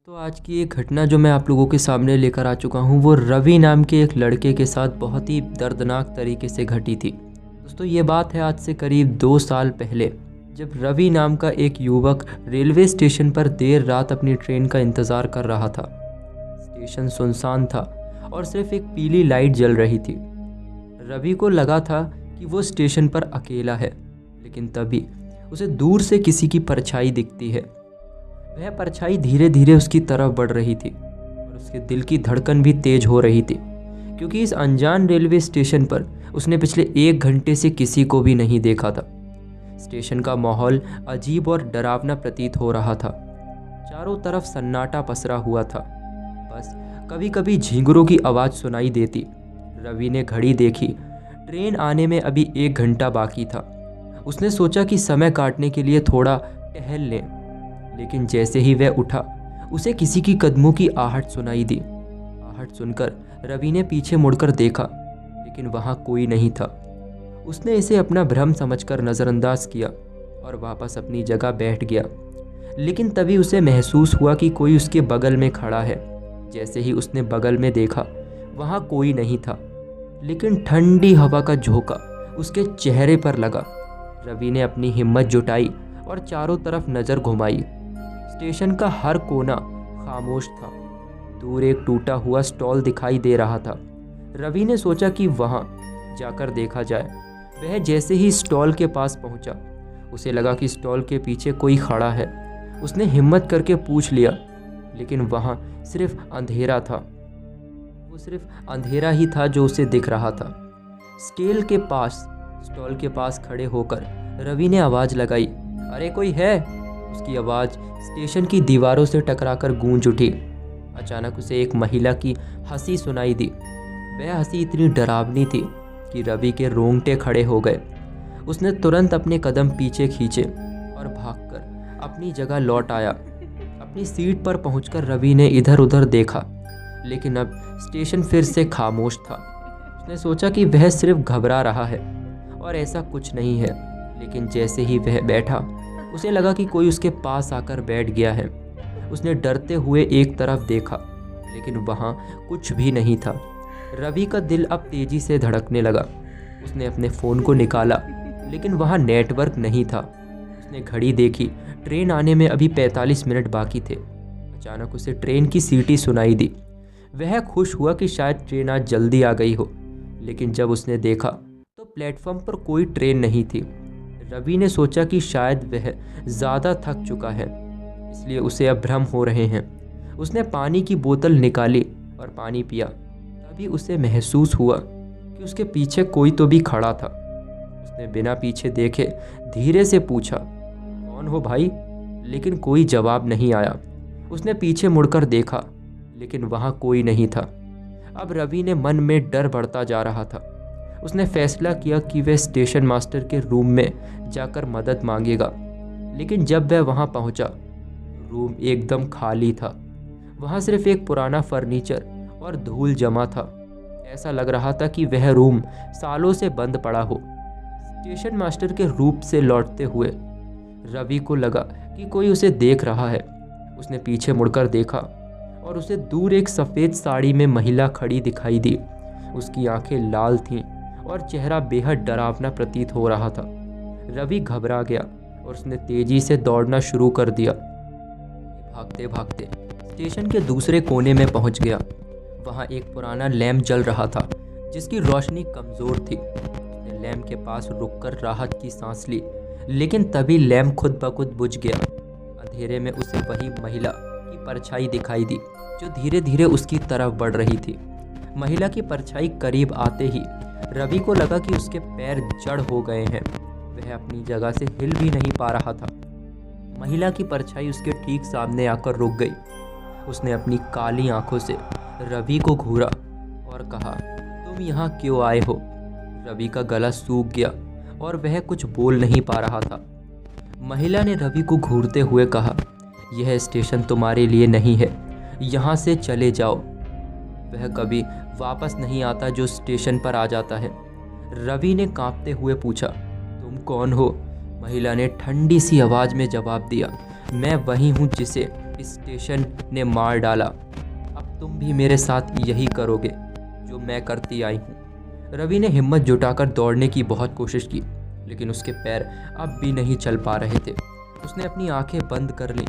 तो आज की एक घटना जो मैं आप लोगों के सामने लेकर आ चुका हूँ वो रवि नाम के एक लड़के के साथ बहुत ही दर्दनाक तरीके से घटी थी। दोस्तों ये बात है आज से करीब 2 साल पहले, जब रवि नाम का एक युवक रेलवे स्टेशन पर देर रात अपनी ट्रेन का इंतज़ार कर रहा था। स्टेशन सुनसान था और सिर्फ एक पीली लाइट जल रही थी। रवि को लगा था कि वो स्टेशन पर अकेला है, लेकिन तभी उसे दूर से किसी की परछाई दिखती है। वह परछाई धीरे धीरे उसकी तरफ बढ़ रही थी और उसके दिल की धड़कन भी तेज हो रही थी, क्योंकि इस अनजान रेलवे स्टेशन पर उसने पिछले 1 घंटे से किसी को भी नहीं देखा था। स्टेशन का माहौल अजीब और डरावना प्रतीत हो रहा था। चारों तरफ सन्नाटा पसरा हुआ था, बस कभी कभी झींगुरों की आवाज़ सुनाई देती। रवि ने घड़ी देखी, ट्रेन आने में अभी 1 घंटा बाकी था। उसने सोचा कि समय काटने के लिए थोड़ा टहल लें, लेकिन जैसे ही वह उठा उसे किसी की कदमों की आहट सुनाई दी। आहट सुनकर रवि ने पीछे मुड़कर देखा, लेकिन वहाँ कोई नहीं था। उसने इसे अपना भ्रम समझकर नज़रअंदाज किया और वापस अपनी जगह बैठ गया। लेकिन तभी उसे महसूस हुआ कि कोई उसके बगल में खड़ा है। जैसे ही उसने बगल में देखा, वहाँ कोई नहीं था, लेकिन ठंडी हवा का झोंका उसके चेहरे पर लगा। रवि ने अपनी हिम्मत जुटाई और चारों तरफ नज़र घुमाई। स्टेशन का हर कोना खामोश था। दूर एक टूटा हुआ स्टॉल दिखाई दे रहा था। रवि ने सोचा कि वहां जाकर देखा जाए। वह जैसे ही स्टॉल के पास पहुंचा, उसे लगा कि स्टॉल के पीछे कोई खड़ा है। उसने हिम्मत करके पूछ लिया, लेकिन वहां सिर्फ अंधेरा था। वो सिर्फ अंधेरा ही था जो उसे दिख रहा था। स्टॉल के पास खड़े होकर रवि ने आवाज़ लगाई, अरे कोई है? उसकी आवाज़ स्टेशन की दीवारों से टकराकर गूंज उठी। अचानक उसे एक महिला की हंसी सुनाई दी। वह हंसी इतनी डरावनी थी कि रवि के रोंगटे खड़े हो गए। उसने तुरंत अपने कदम पीछे खींचे और भागकर अपनी जगह लौट आया। अपनी सीट पर पहुंचकर रवि ने इधर उधर देखा, लेकिन अब स्टेशन फिर से खामोश था। उसने सोचा कि वह सिर्फ घबरा रहा है और ऐसा कुछ नहीं है। लेकिन जैसे ही वह बैठा, उसे लगा कि कोई उसके पास आकर बैठ गया है। उसने डरते हुए एक तरफ देखा, लेकिन वहाँ कुछ भी नहीं था। रवि का दिल अब तेजी से धड़कने लगा। उसने अपने फ़ोन को निकाला, लेकिन वहाँ नेटवर्क नहीं था। उसने घड़ी देखी, ट्रेन आने में अभी 45 मिनट बाकी थे। अचानक उसे ट्रेन की सीटी सुनाई दी। वह खुश हुआ कि शायद ट्रेन आज जल्दी आ गई हो, लेकिन जब उसने देखा तो प्लेटफॉर्म पर कोई ट्रेन नहीं थी। रवि ने सोचा कि शायद वह ज़्यादा थक चुका है, इसलिए उसे अब भ्रम हो रहे हैं। उसने पानी की बोतल निकाली और पानी पिया। तभी उसे महसूस हुआ कि उसके पीछे कोई तो भी खड़ा था। उसने बिना पीछे देखे धीरे से पूछा, कौन हो भाई? लेकिन कोई जवाब नहीं आया। उसने पीछे मुड़कर देखा, लेकिन वहाँ कोई नहीं था। अब रवि ने मन में डर बढ़ता जा रहा था। उसने फैसला किया कि वह स्टेशन मास्टर के रूम में जाकर मदद मांगेगा। लेकिन जब वह वहां पहुंचा, रूम एकदम खाली था। वहां सिर्फ एक पुराना फर्नीचर और धूल जमा था। ऐसा लग रहा था कि वह रूम सालों से बंद पड़ा हो। स्टेशन मास्टर के रूप से लौटते हुए रवि को लगा कि कोई उसे देख रहा है। उसने पीछे मुड़कर देखा और उसे दूर एक सफ़ेद साड़ी में महिला खड़ी दिखाई दी। उसकी आंखें लाल थीं और चेहरा बेहद डरावना प्रतीत हो रहा था। रवि घबरा गया और उसने तेजी से दौड़ना शुरू कर दिया। भागते भागते स्टेशन के दूसरे कोने में पहुंच गया। वहां एक पुराना लैंप जल रहा था, जिसकी रोशनी कमज़ोर थी। उसने लैंप के पास रुककर राहत की सांस ली, लेकिन तभी लैंप खुद ब खुद बुझ गया। अंधेरे में उसे वही महिला की परछाई दिखाई दी, जो धीरे धीरे उसकी तरफ बढ़ रही थी। महिला की परछाई करीब आते ही रवि को लगा कि उसके पैर जड़ हो गए हैं। वह अपनी जगह से हिल भी नहीं पा रहा था। महिला की परछाई उसके ठीक सामने आकर रुक गई। उसने अपनी काली आंखों से रवि को घूरा और कहा, तुम यहाँ क्यों आए हो? रवि का गला सूख गया और वह कुछ बोल नहीं पा रहा था। महिला ने रवि को घूरते हुए कहा, यह स्टेशन तुम्हारे लिए नहीं है, यहाँ से चले जाओ। वह कभी वापस नहीं आता जो स्टेशन पर आ जाता है। रवि ने कांपते हुए पूछा, तुम कौन हो? महिला ने ठंडी सी आवाज़ में जवाब दिया, मैं वही हूँ जिसे इस स्टेशन ने मार डाला। अब तुम भी मेरे साथ यही करोगे जो मैं करती आई हूँ। रवि ने हिम्मत जुटाकर दौड़ने की बहुत कोशिश की, लेकिन उसके पैर अब भी नहीं चल पा रहे थे। उसने अपनी आंखें बंद कर लीं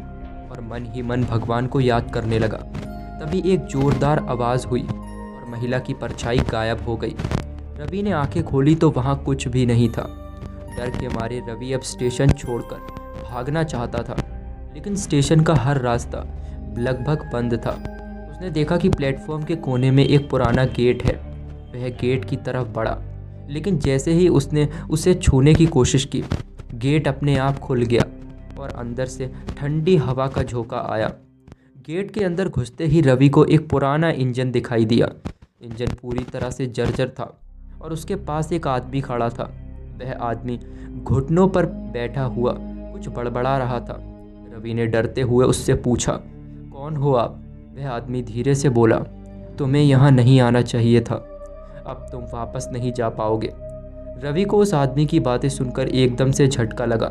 और मन ही मन भगवान को याद करने लगा। तभी एक जोरदार आवाज़ हुई और महिला की परछाई गायब हो गई। रवि ने आंखें खोली तो वहाँ कुछ भी नहीं था। डर के मारे रवि अब स्टेशन छोड़कर भागना चाहता था, लेकिन स्टेशन का हर रास्ता लगभग बंद था। उसने देखा कि प्लेटफॉर्म के कोने में एक पुराना गेट है। वह गेट की तरफ बढ़ा, लेकिन जैसे ही उसने उसे छूने की कोशिश की, गेट अपने आप खुल गया और अंदर से ठंडी हवा का झोंका आया। गेट के अंदर घुसते ही रवि को एक पुराना इंजन दिखाई दिया। इंजन पूरी तरह से जर्जर था और उसके पास एक आदमी खड़ा था। वह आदमी घुटनों पर बैठा हुआ कुछ बड़बड़ा रहा था। रवि ने डरते हुए उससे पूछा, कौन हो आप? वह आदमी धीरे से बोला, तुम्हें यहाँ नहीं आना चाहिए था, अब तुम वापस नहीं जा पाओगे। रवि को उस आदमी की बातें सुनकर एकदम से झटका लगा।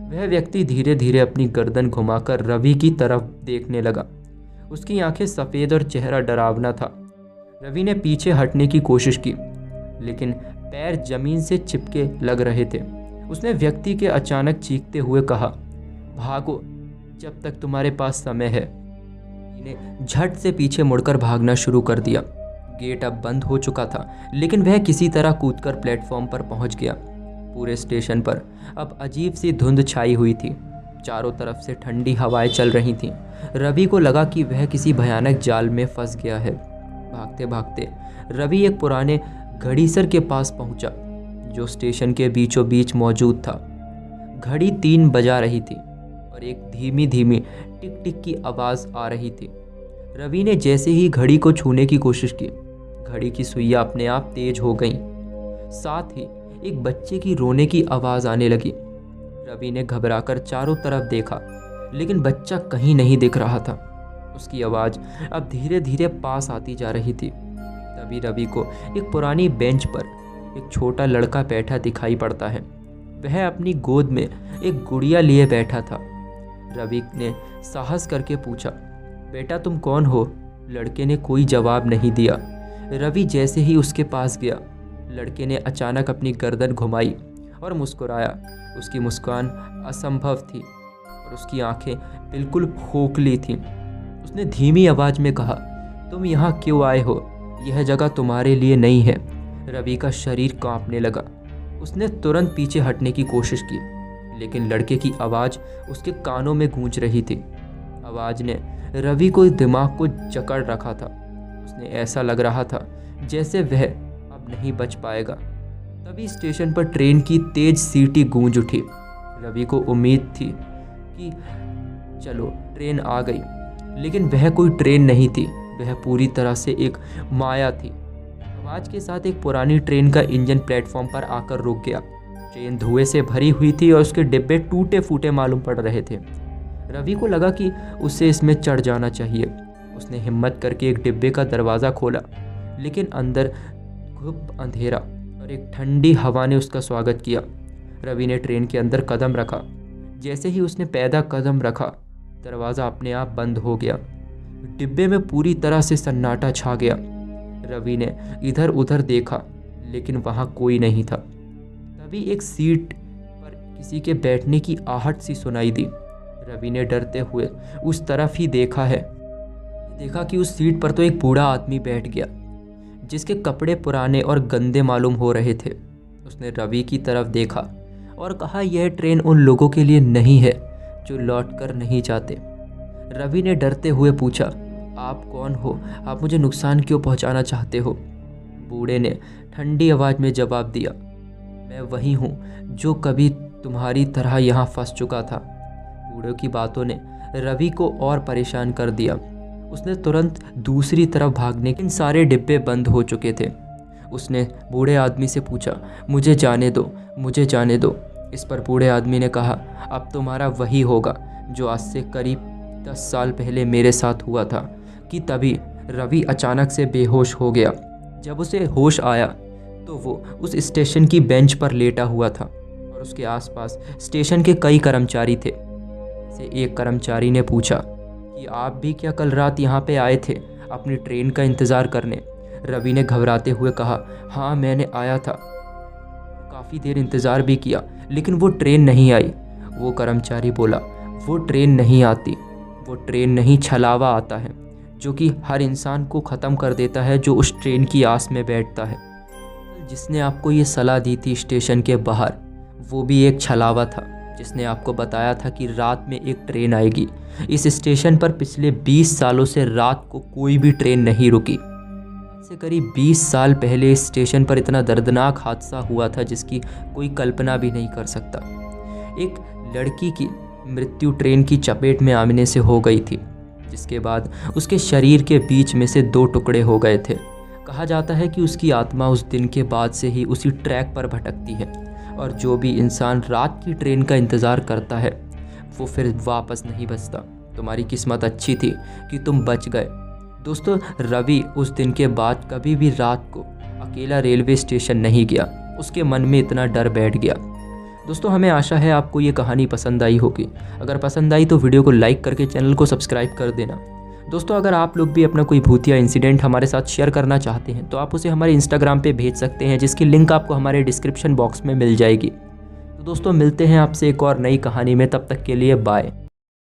वह व्यक्ति धीरे धीरे अपनी गर्दन घुमाकर रवि की तरफ देखने लगा। उसकी आंखें सफ़ेद और चेहरा डरावना था। रवि ने पीछे हटने की कोशिश की, लेकिन पैर जमीन से चिपके लग रहे थे। उसने व्यक्ति के अचानक चीखते हुए कहा, भागो जब तक तुम्हारे पास समय है। ने झट से पीछे मुड़कर भागना शुरू कर दिया। गेट अब बंद हो चुका था, लेकिन वह किसी तरह कूदकर प्लेटफॉर्म पर पहुंच गया। पूरे स्टेशन पर अब अजीब सी धुंध छाई हुई थी। चारों तरफ से ठंडी हवाएं चल रही थीं। रवि को लगा कि वह किसी भयानक जाल में फंस गया है। भागते भागते रवि एक पुराने घड़ीसर के पास पहुंचा, जो स्टेशन के बीचों बीच मौजूद था। घड़ी 3 बजा रही थी और एक धीमी धीमी टिक टिक की आवाज़ आ रही थी। रवि ने जैसे ही घड़ी को छूने की कोशिश की, घड़ी की सुइयां अपने आप तेज हो गईं। साथ ही एक बच्चे की रोने की आवाज़ आने लगी। रवि ने घबराकर चारों तरफ देखा, लेकिन बच्चा कहीं नहीं दिख रहा था। उसकी आवाज़ अब धीरे धीरे पास आती जा रही थी। तभी रवि को एक पुरानी बेंच पर एक छोटा लड़का बैठा दिखाई पड़ता है। वह अपनी गोद में एक गुड़िया लिए बैठा था। रवि ने साहस करके पूछा, बेटा तुम कौन हो? लड़के ने कोई जवाब नहीं दिया। रवि जैसे ही उसके पास गया, लड़के ने अचानक अपनी गर्दन घुमाई और मुस्कुराया। उसकी मुस्कान असंभव थी और उसकी आंखें बिल्कुल खोखली थीं। उसने धीमी आवाज़ में कहा, तुम यहाँ क्यों आए हो? यह जगह तुम्हारे लिए नहीं है। रवि का शरीर कांपने लगा। उसने तुरंत पीछे हटने की कोशिश की, लेकिन लड़के की आवाज़ उसके कानों में गूंज रही थी। आवाज़ ने रवि को दिमाग को जकड़ रखा था। उसने ऐसा लग रहा था जैसे वह अब नहीं बच पाएगा। तभी स्टेशन पर ट्रेन की तेज सीटी गूंज उठी। रवि को उम्मीद थी कि चलो ट्रेन आ गई, लेकिन वह कोई ट्रेन नहीं थी। वह पूरी तरह से एक माया थी। आवाज़ के साथ एक पुरानी ट्रेन का इंजन प्लेटफॉर्म पर आकर रुक गया। ट्रेन धुएं से भरी हुई थी और उसके डिब्बे टूटे फूटे मालूम पड़ रहे थे। रवि को लगा कि उसे इसमें चढ़ जाना चाहिए। उसने हिम्मत करके एक डिब्बे का दरवाज़ा खोला, लेकिन अंदर घुप अंधेरा और एक ठंडी हवा ने उसका स्वागत किया। रवि ने ट्रेन के अंदर कदम रखा। जैसे ही उसने पैदा कदम रखा, दरवाज़ा अपने आप बंद हो गया। डिब्बे में पूरी तरह से सन्नाटा छा गया। रवि ने इधर उधर देखा, लेकिन वहाँ कोई नहीं था। तभी एक सीट पर किसी के बैठने की आहट सी सुनाई दी। रवि ने डरते हुए उस तरफ ही देखा कि उस सीट पर तो एक बूढ़ा आदमी बैठ गया, जिसके कपड़े पुराने और गंदे मालूम हो रहे थे। उसने रवि की तरफ देखा और कहा, यह ट्रेन उन लोगों के लिए नहीं है जो लौटकर नहीं जाते। रवि ने डरते हुए पूछा, आप कौन हो? आप मुझे नुकसान क्यों पहुंचाना चाहते हो? बूढ़े ने ठंडी आवाज़ में जवाब दिया, मैं वही हूँ जो कभी तुम्हारी तरह यहाँ फंस चुका था। बूढ़े की बातों ने रवि को और परेशान कर दिया। उसने तुरंत दूसरी तरफ भागने के सारे डिब्बे बंद हो चुके थे। उसने बूढ़े आदमी से पूछा, मुझे जाने दो, मुझे जाने दो। इस पर बूढ़े आदमी ने कहा, अब तुम्हारा वही होगा जो आज से करीब 10 साल पहले मेरे साथ हुआ था। कि तभी रवि अचानक से बेहोश हो गया। जब उसे होश आया तो वो उस स्टेशन की बेंच पर लेटा हुआ था और उसके आसपास स्टेशन के कई कर्मचारी थे। से एक कर्मचारी ने पूछा, कि आप भी क्या कल रात यहाँ पे आए थे अपनी ट्रेन का इंतज़ार करने? रवि ने घबराते हुए कहा, हाँ मैंने आया था, काफ़ी देर इंतज़ार भी किया, लेकिन वो ट्रेन नहीं आई। वो कर्मचारी बोला, वो ट्रेन नहीं आती, वो ट्रेन नहीं छलावा आता है, जो कि हर इंसान को ख़त्म कर देता है जो उस ट्रेन की आस में बैठता है। जिसने आपको ये सलाह दी थी स्टेशन के बाहर, वो भी एक छलावा था, जिसने आपको बताया था कि रात में एक ट्रेन आएगी। इस स्टेशन पर पिछले 20 सालों से रात को कोई भी ट्रेन नहीं रुकी। से करीब 20 साल पहले इस स्टेशन पर इतना दर्दनाक हादसा हुआ था जिसकी कोई कल्पना भी नहीं कर सकता। एक लड़की की मृत्यु ट्रेन की चपेट में आने से हो गई थी, जिसके बाद उसके शरीर के बीच में से 2 टुकड़े हो गए थे। कहा जाता है कि उसकी आत्मा उस दिन के बाद से ही उसी ट्रैक पर भटकती है, और जो भी इंसान रात की ट्रेन का इंतज़ार करता है वो फिर वापस नहीं बचता। तुम्हारी किस्मत अच्छी थी कि तुम बच गए। दोस्तों, रवि उस दिन के बाद कभी भी रात को अकेला रेलवे स्टेशन नहीं गया। उसके मन में इतना डर बैठ गया। दोस्तों, हमें आशा है आपको ये कहानी पसंद आई होगी। अगर पसंद आई तो वीडियो को लाइक करके चैनल को सब्सक्राइब कर देना। दोस्तों, अगर आप लोग भी अपना कोई भूतिया इंसिडेंट हमारे साथ शेयर करना चाहते हैं तो आप उसे हमारे इंस्टाग्राम पे भेज सकते हैं, जिसकी लिंक आपको हमारे डिस्क्रिप्शन बॉक्स में मिल जाएगी। तो दोस्तों, मिलते हैं आपसे एक और नई कहानी में। तब तक के लिए बाय।